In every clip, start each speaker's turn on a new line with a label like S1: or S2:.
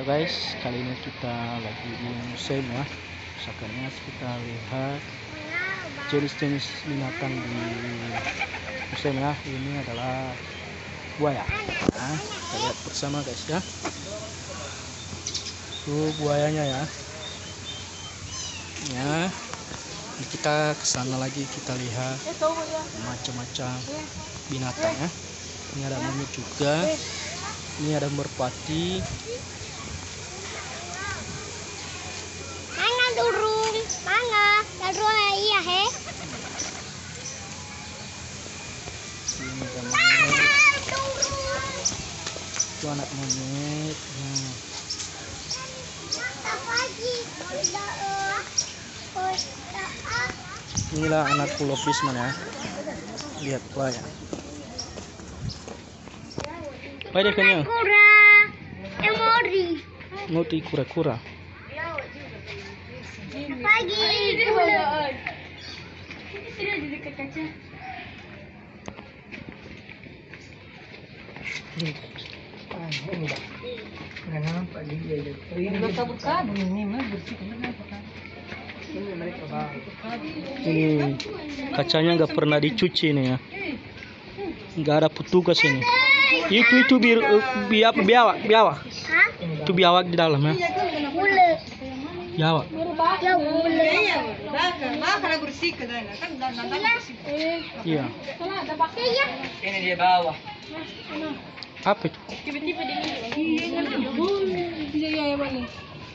S1: guys, kali ini kita lagi di museum ya. Misalkannya kita lihat jenis-jenis binatang di museum ya. Ini adalah buaya. Nah, kita lihat bersama guys ya. Tuh buayanya ya. Ya, kita kesana lagi, kita lihat macam-macam binatang ya. Ini ada monyet juga. Ini ada merpati.
S2: Mana durung? Mana? Durung iya he.
S1: Ini ada monyet. Itu anak monyet. Nah. Inilah anak pulau Pisman ya. Lihat ya. Baik kayaknya.
S2: Kura. Emori.
S1: Ngoti kura-kura.
S2: Pagi.
S1: Ini kacanya nggak pernah dicuci nih ya. Nggak ada petugas ini. Itu biawak.
S2: Hah?
S1: Itu biawak di dalam ya.
S2: Bule.
S1: Biawak.
S2: Ya bule.
S1: Iya.
S3: Ini dia bawah.
S1: Apa itu?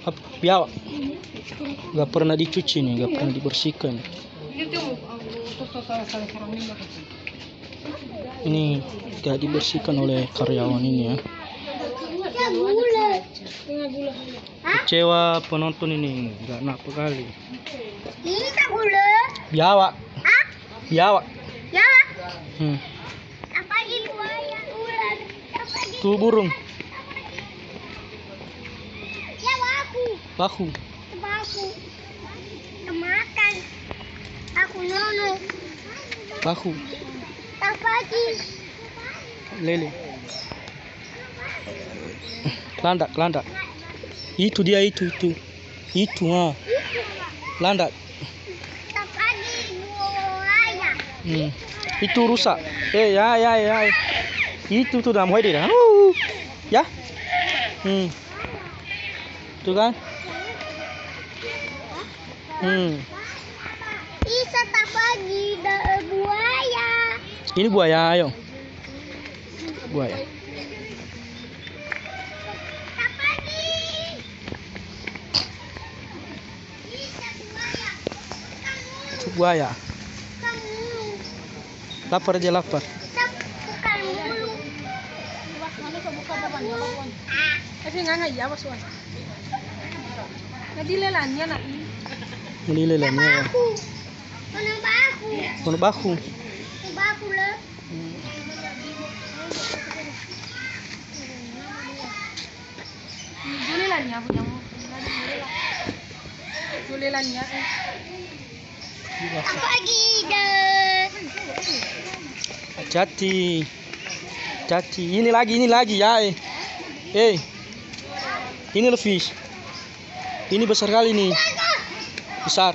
S1: Apa? Biawak. Nggak pernah dicuci nih, nggak pernah dibersihkan. Ini nggak dibersihkan oleh karyawan ini ya.
S2: Ya bule.
S1: Kecewa penonton ini, nggak enak sekali.
S2: Ini tak bule.
S1: Biawak.
S2: Hah?
S1: Biawak.
S2: Ya lah. Apa lagi buaya ular? Apa lagi?
S1: Tuh burung.
S2: Ya baku.
S1: Baku.
S2: Baku. Kemakan. Aku nono.
S1: Baku.
S2: Tak pagi.
S1: Lele. Landak. Itu dia itu. Itu landak.
S2: Tak pagi buaya.
S1: Itu rusak. Ya. Itu tuh namanya dia. Ya. Tuh kan.
S2: Bisa tak pagi buaya.
S1: Ini buaya, ayo. Buaya.
S2: Tak pagi. Bisa buaya.
S1: Itu buaya.
S2: Kamu.
S1: Lapar aja lapar.
S2: Bukan mulu.
S4: Kasi nga iya was wan. Nadilelannya na i.
S1: Melilelannya ya.
S2: Baku. Mana baku?
S1: Kono baku.
S2: Baku lah.
S4: Julelannya punya mo. Julelannya eh.
S2: Tak pagi dah.
S1: Hati. Ini lagi ya. Ini fish. Ini besar kali nih. Besar,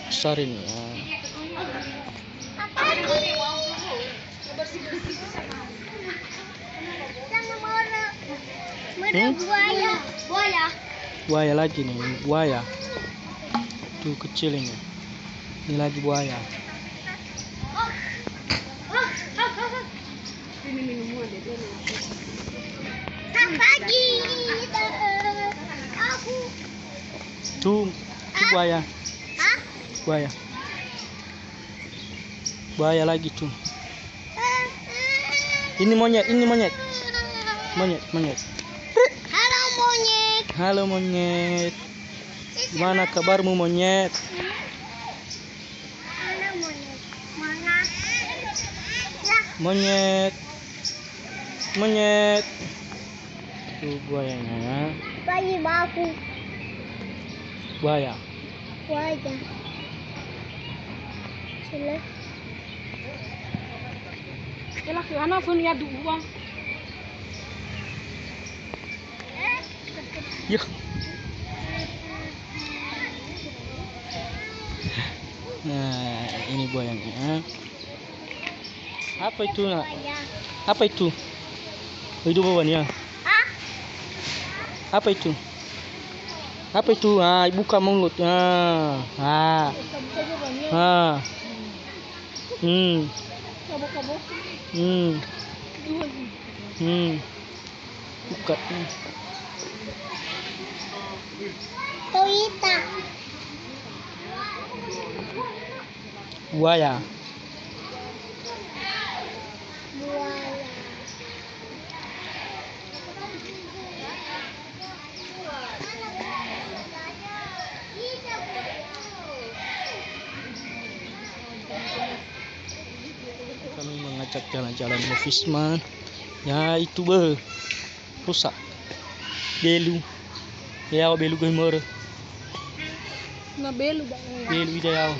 S1: besar ini.
S2: Tak pagi. Jangan marah. Mana buaya?
S1: Buaya lagi nih, buaya. Tuh kecil ini. Ini lagi buaya.
S2: Tak pagi. Aku.
S1: Tuh buaya.
S2: Hah?
S1: Buaya lagi tuh. Ini monyet.
S2: Halo monyet.
S1: Halo monyet. Gimana kabarmu monyet?
S2: Halo monyet. Mana? Lah.
S1: Monyet. Tuh buayanya ya.
S2: Bayi baku.
S1: Buaya.
S2: Sudah.
S4: Cái là cửa nó phân ra đủ không?
S1: Yuk. Nah, ini buayanya. Apa itu, nak? Apa itu? Itu bawahnya. Apa itu? Apa itu? Ah, buka mulut. Ah. Ah.
S4: Kabuk-kabuk.
S1: Buka.
S2: Toyota.
S1: Buaya. Kami mengajak jalan-jalan Movisman. Ya itu rusak. Belu. Ya belu ke mor.
S4: Na belo ba?
S1: Belu ya.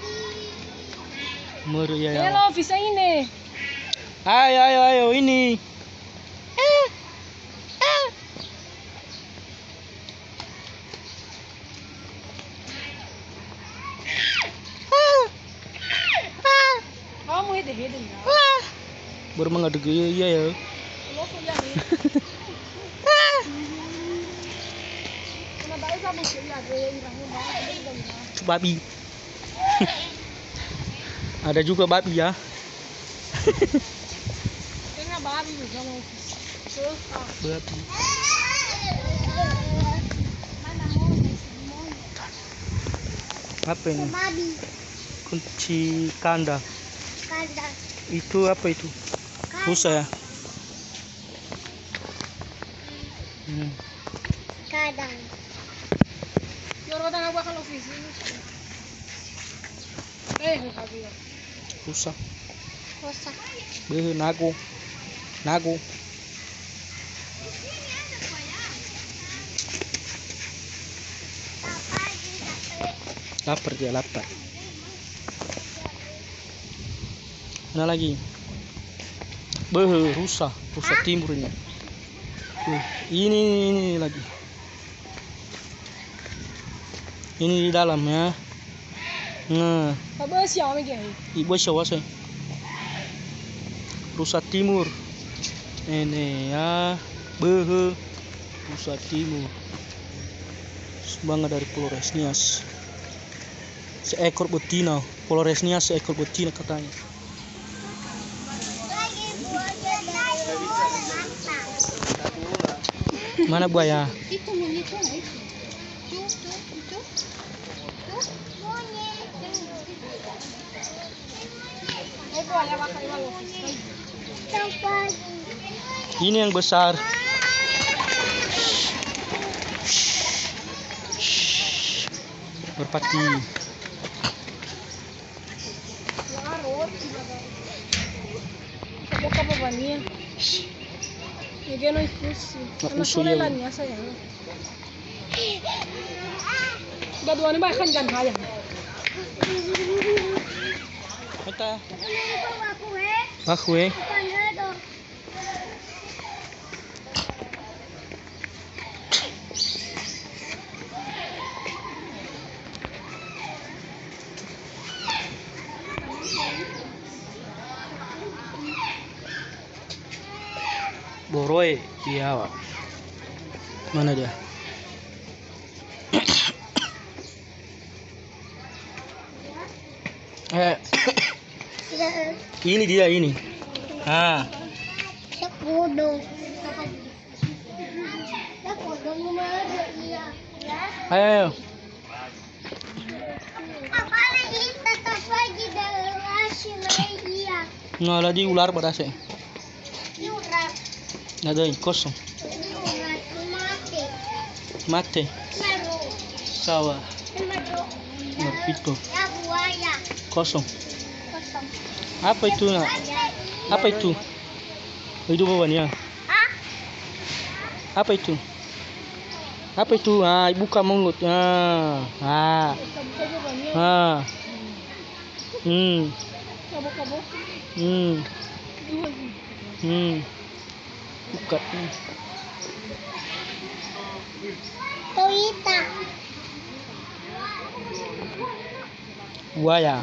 S1: Mor ya.
S4: Belo bisa ini.
S1: Ayo ini.
S4: Kamu hede na.
S1: Baru mengaduk ya.
S4: Lo suya ni. Kena baik sama suya dia irangnya banget.
S1: Babi. Ada juga babi ya.
S4: Kena babi juga mau. Terus
S1: Babi. Apa ini?
S2: Babi.
S1: Kunci kandang.
S2: Kandang.
S1: Itu apa itu? Rusa ya?
S2: Kandang.
S4: Yoro tanga gua kalau office ini. Babi.
S1: Rusa.
S2: Kosak.
S1: Nago. Lapar dia, lapar. Mana lagi? Rusa timur ini. Ini lagi. Ini di dalam ya. Nah,
S4: Baba siapa lagi?
S1: ibu siapa sih? Rusa timur. Ini ya, Rusa timur. Sumbangan dari Polores Nias. Seekor betina, Polores Nias seekor betina katanya. Mana buaya?
S2: Itu monyet itu. Itu. Monyet.
S4: Buaya bakal iwal office.
S2: Sampai.
S1: Ini yang besar. Merpati.
S4: Boca bobania. Ninguém não expulsa. Ana solelan ya saya. Gaduan ba kan gan haya.
S1: Kita.
S2: Aku
S1: Aku Boroe, iya. Mana dia? Ini dia ini. Ah.
S2: Sekudo. Sekudo nomor iya.
S1: Ayo.
S2: Apa lagi tetap lagi dalam hasil iya.
S1: Nggak ada di ular pada sih.
S2: Urat.
S1: Ada kosong.
S2: Urat mati.
S1: Mate.
S2: Baru.
S1: Sawah.
S2: Baru.
S1: Merpito.
S2: Ya buaya.
S1: Kosong.
S2: Kosong.
S1: Apa itu nak? Apa itu? Itu bawahnya. Apa itu? Apa itu? Ah, buka mulut. Ah.
S4: Kabuk-kabuk.
S1: Bukat nih.
S2: Toyota.
S1: Buaya.